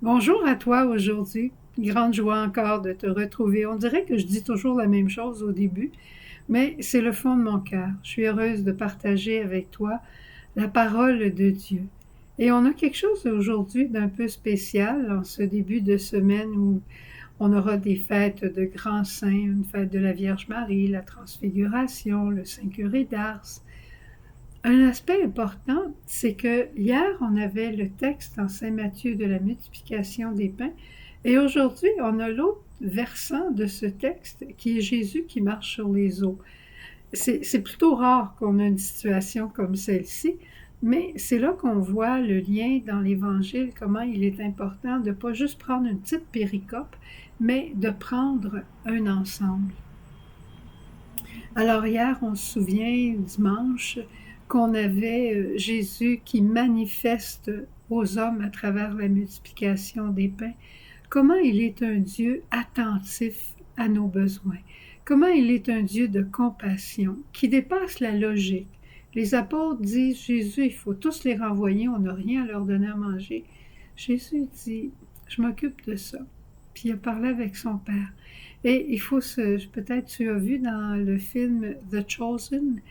Bonjour à toi aujourd'hui. Grande joie encore de te retrouver. On dirait que je dis toujours la même chose au début, mais c'est le fond de mon cœur. Je suis heureuse de partager avec toi la parole de Dieu. Et on a quelque chose aujourd'hui d'un peu spécial en ce début de semaine où on aura des fêtes de grands saints, une fête de la Vierge Marie, la Transfiguration, le Saint Curé d'Ars. Un aspect important, c'est que hier, on avait le texte en Saint Matthieu de la multiplication des pains, et aujourd'hui, on a l'autre versant de ce texte qui est Jésus qui marche sur les eaux. C'est plutôt rare qu'on ait une situation comme celle-ci, mais c'est là qu'on voit le lien dans l'Évangile, comment il est important de ne pas juste prendre une petite péricope, mais de prendre un ensemble. Alors hier, on se souvient, dimanche, qu'on avait Jésus qui manifeste aux hommes à travers la multiplication des pains comment il est un Dieu attentif à nos besoins, comment il est un Dieu de compassion qui dépasse la logique. Les apôtres disent, Jésus, il faut tous les renvoyer, on n'a rien à leur donner à manger. Jésus dit, je m'occupe de ça. Puis il a parlé avec son Père. Et il faut peut-être tu as vu dans le film The Chosen,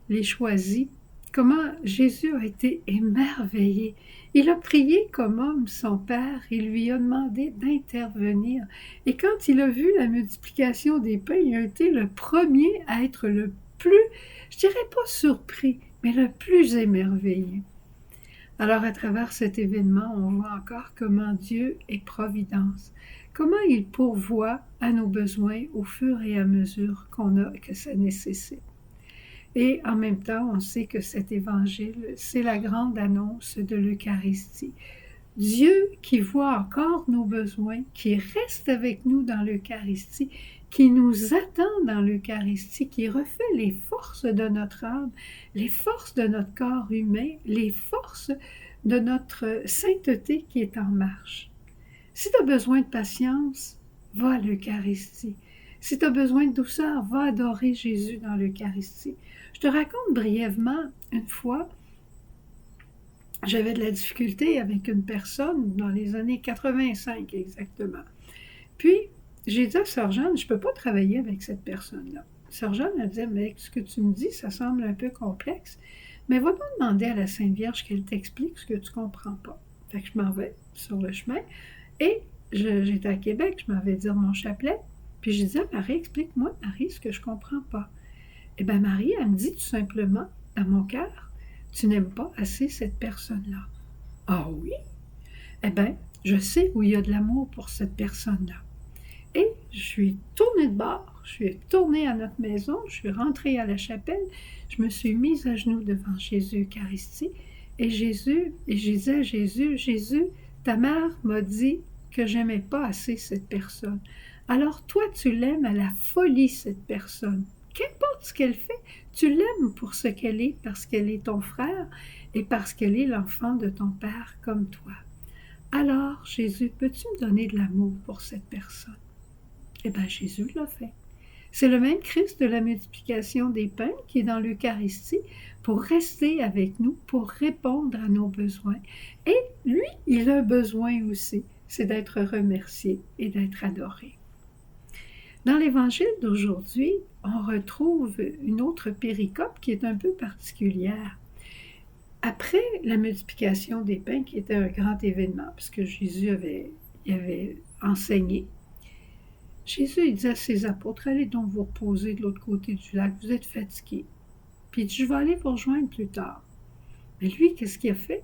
Les Choisis, comment Jésus a été émerveillé. Il a prié comme homme son Père, il lui a demandé d'intervenir. Et quand il a vu la multiplication des pains, il a été le premier à être le plus, je dirais pas surpris, mais le plus émerveillé. Alors à travers cet événement, on voit encore comment Dieu est providence, comment il pourvoit à nos besoins au fur et à mesure que ça nécessite. Et en même temps, on sait que cet évangile, c'est la grande annonce de l'Eucharistie. Dieu qui voit encore nos besoins, qui reste avec nous dans l'Eucharistie, qui nous attend dans l'Eucharistie, qui refait les forces de notre âme, les forces de notre corps humain, les forces de notre sainteté qui est en marche. Si tu as besoin de patience, va à l'Eucharistie. Si tu as besoin de douceur, va adorer Jésus dans l'Eucharistie. Je te raconte brièvement, une fois, j'avais de la difficulté avec une personne dans les années 85 exactement. Puis, j'ai dit à Sœur Jeanne, je ne peux pas travailler avec cette personne-là. Sœur Jeanne, elle disait, mais ce que tu me dis, ça semble un peu complexe, mais va pas demander à la Sainte Vierge qu'elle t'explique ce que tu ne comprends pas. Fait que je m'en vais sur le chemin, et j'étais à Québec, je m'en vais dire mon chapelet, puis je disais, Marie, explique-moi, Marie, ce que je ne comprends pas. Eh bien, Marie, elle me dit tout simplement, dans mon cœur, tu n'aimes pas assez cette personne-là. Ah oui? Eh bien, je sais où il y a de l'amour pour cette personne-là. Et je suis tournée de bord, je suis tournée à notre maison, je suis rentrée à la chapelle, je me suis mise à genoux devant Jésus Eucharistie, et j'ai dit à Jésus, Jésus, ta mère m'a dit que j'aimais pas assez cette personne. Alors toi, tu l'aimes à la folie, cette personne. Qu'importe ce qu'elle fait, tu l'aimes pour ce qu'elle est, parce qu'elle est ton frère et parce qu'elle est l'enfant de ton Père comme toi. Alors, Jésus, peux-tu me donner de l'amour pour cette personne? Eh bien, Jésus l'a fait. C'est le même Christ de la multiplication des pains qui est dans l'Eucharistie pour rester avec nous, pour répondre à nos besoins. Et lui, il a un besoin aussi, c'est d'être remercié et d'être adoré. Dans l'Évangile d'aujourd'hui, on retrouve une autre péricope qui est un peu particulière. Après la multiplication des pains, qui était un grand événement, puisque Jésus avait enseigné, Jésus il dit à ses apôtres, allez donc vous reposer de l'autre côté du lac, vous êtes fatigués. Puis il dit, je vais aller vous rejoindre plus tard. Mais lui, qu'est-ce qu'il a fait?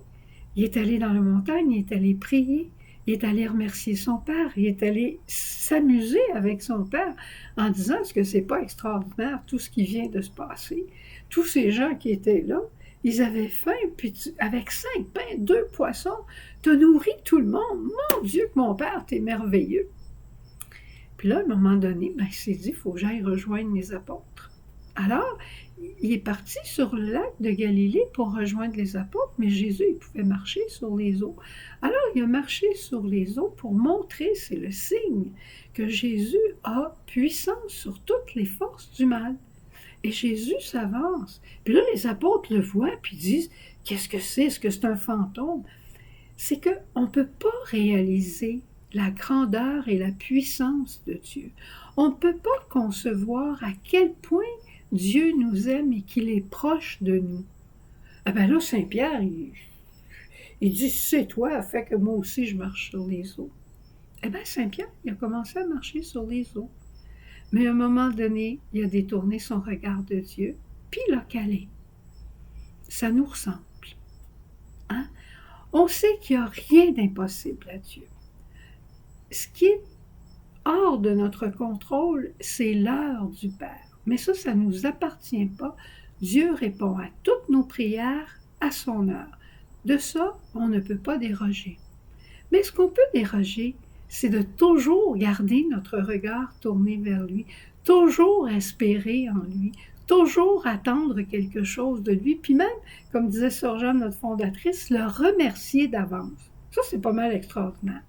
Il est allé dans la montagne, il est allé prier, il est allé remercier son Père, il est allé s'amuser avec son Père en disant, est-ce que c'est pas extraordinaire tout ce qui vient de se passer? Tous ces gens qui étaient là, ils avaient faim, puis avec 5 pains, 2 poissons, tu as nourri tout le monde. Mon Dieu, que mon Père, t'es merveilleux. Puis là, à un moment donné, il s'est dit, il faut que j'aille rejoindre mes apôtres. Alors, il est parti sur le lac de Galilée pour rejoindre les apôtres, mais Jésus, il pouvait marcher sur les eaux. Alors, il a marché sur les eaux pour montrer, c'est le signe, que Jésus a puissance sur toutes les forces du mal. Et Jésus s'avance. Puis là, les apôtres le voient, puis disent, qu'est-ce que c'est? Est-ce que c'est un fantôme? c'est qu'on ne peut pas réaliser la grandeur et la puissance de Dieu. On ne peut pas concevoir à quel point Dieu nous aime et qu'il est proche de nous. Ah ben là, Saint-Pierre, il dit, c'est toi, fait que moi aussi je marche sur les eaux. Eh bien, Saint-Pierre, il a commencé à marcher sur les eaux. Mais à un moment donné, il a détourné son regard de Dieu, puis il a calé. Ça nous ressemble. Hein? On sait qu'il n'y a rien d'impossible à Dieu. Ce qui est hors de notre contrôle, c'est l'heure du Père. Mais ça ne nous appartient pas. Dieu répond à toutes nos prières à son heure. De ça, on ne peut pas déroger. Mais ce qu'on peut déroger, c'est de toujours garder notre regard tourné vers lui, toujours espérer en lui, toujours attendre quelque chose de lui, puis même, comme disait Sœur Jeanne, notre fondatrice, le remercier d'avance. Ça, c'est pas mal extraordinaire.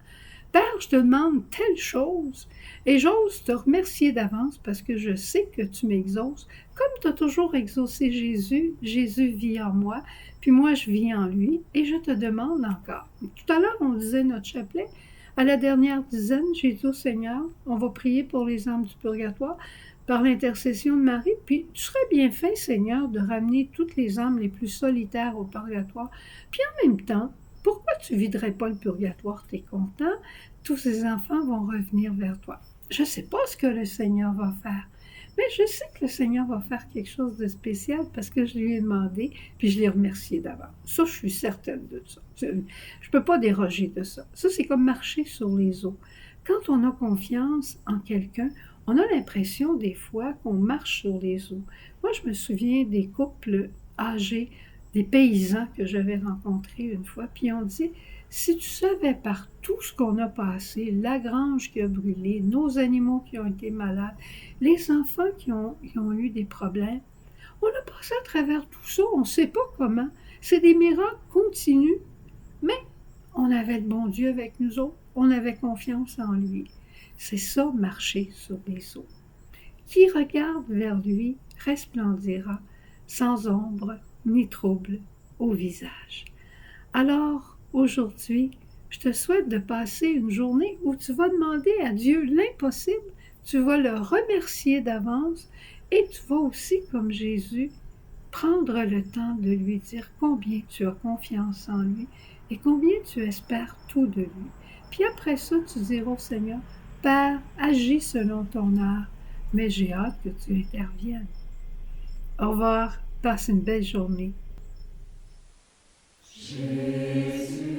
Père, je te demande telle chose et j'ose te remercier d'avance parce que je sais que tu m'exauces. Comme tu as toujours exaucé Jésus, Jésus vit en moi, puis moi je vis en lui et je te demande encore. Tout à l'heure, on disait notre chapelet. À la dernière dizaine, j'ai dit au Seigneur, on va prier pour les âmes du purgatoire par l'intercession de Marie, puis tu serais bien fait, Seigneur, de ramener toutes les âmes les plus solitaires au purgatoire. Puis en même temps, pourquoi tu ne viderais pas le purgatoire? Tu es content? Tous ces enfants vont revenir vers toi. Je ne sais pas ce que le Seigneur va faire, mais je sais que le Seigneur va faire quelque chose de spécial parce que je lui ai demandé, puis je l'ai remercié d'avance. Ça, je suis certaine de ça. Je ne peux pas déroger de ça. Ça, c'est comme marcher sur les eaux. Quand on a confiance en quelqu'un, on a l'impression des fois qu'on marche sur les eaux. Moi, je me souviens des couples âgés, des paysans que j'avais rencontrés une fois, puis on dit, si tu savais par tout ce qu'on a passé, la grange qui a brûlé, nos animaux qui ont été malades, les enfants qui ont eu des problèmes, on a passé à travers tout ça, on ne sait pas comment. C'est des miracles continus, mais on avait le bon Dieu avec nous autres, on avait confiance en lui. C'est ça, marcher sur les eaux. Qui regarde vers lui resplendira sans ombre ni trouble au visage. Alors, aujourd'hui, je te souhaite de passer une journée où tu vas demander à Dieu l'impossible, tu vas le remercier d'avance et tu vas aussi, comme Jésus, prendre le temps de lui dire combien tu as confiance en lui et combien tu espères tout de lui. Puis après ça, tu diras au Seigneur, Père, agis selon ton art, mais j'ai hâte que tu interviennes. Au revoir, passe une belle journée. Jésus,